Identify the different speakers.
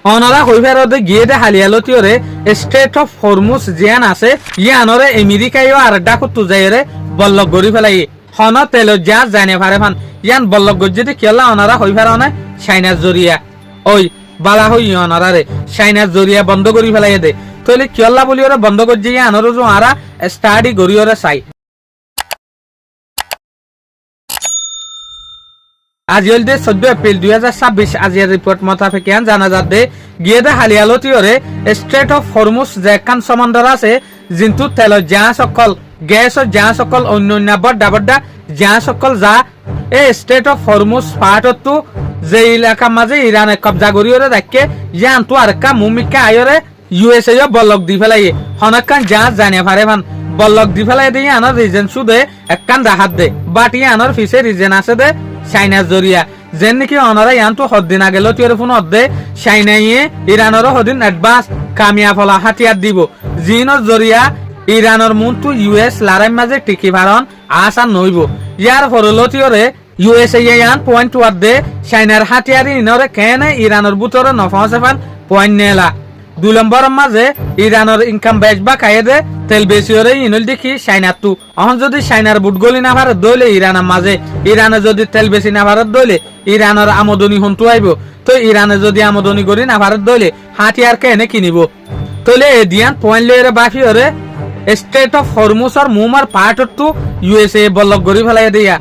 Speaker 1: অনরা হইফেরতে গিয়ে দে হালিয়ালতিওরে state of Hormuz জিয়ান আছে ইয়ানরে আমেরিকায়ও আর ডাকু তুজাইরে বল্লক গরি ফেলাই হন তেল যা জানে পারে ফান ইয়ান বল্লক গজ্জিতে কিয়লা অনরা হইফের না চাইনার জরিয়া ওই বালা হই অনরারে চাইনার জরিয়া বন্ধ করি ফেলাই দে তইলে কিয়লা বলি ওরা বন্ধ করছে ইয়ানর যে আরা স্টাডি গরি ওরে চাই আজ হলদে 14 এপ্রিল 2026 আজিয়ার রিপোর্ট মোতাবেক জানা যাচ্ছে গিয়ে দে হালিয়ালতিওরে স্ট্রেট অফ হরমুজ যে কান সমুদ্র আছে যিন্তু তেল জাহাজ সকল গ্যাস জাহাজ সকল অন্য বড্ডা বড্ডা জাহাজ সকল যা এই স্ট্রেট অফ হরমুজ পাহাড়তো যে এলাকার মাঝে ইরানে কবজা করিওরে দেখে ইয়ান তো আর কা মুমিকা আয়রে ইউএসএ বল্লক দি ফেলাই হনকান জাহাজ জানিয়ে পারে ভান বল্লক দি ফেলাই দিয়ে আনার রিজন সুদে একখান রাহাত দে বাট আনার ফিসে রিজন আছে দে চাইনার জরিয়া যেন নাকি অনারা ইয়ান তো হদ্দিন আগেল তিওর ফোন অদ্দে চাইনাইয়ে ইরানের হদিন অ্যাডভান্স কামিয়া ফলা হাতিয়ার দিব জিনের জরিয়া ইরানের মুন্তু ইউএস লারাই মাঝে টিকি ভারণ আশা নইব ইয়ার ফরলতিওরে ইউএসএ ইয়ান পয়েন্ট ওয়ার্ডে চাইনার হাতিয়ারি ইনরে কেনে ইরানের বুতরে নফাসে ফান পয়েন্ট নেলা 2 নম্বর মাঝে ইরানের ইনকাম বেচবা কায়েদে তেল বেশিওরে ইনল দেখি চাইনার তু এখন যদি চাইনার বুট গলি না ভারত দইলে ইরানের মাঝে ইরানে যদি তেল বেশি না ভারত দইলে ইরানের আমদানি হন্তু আইব তো ইরানে যদি আমদানি করি না ভারত দইলে হাতিয়ার কেনে কিনিব তইলে এদিয়ান পয়েন্ট লইরে বাফিওরে স্টেট অফ হরমুজর মুমার পার্টর তু ইউএসএ বল্লক গরি ফেলাই দিয়া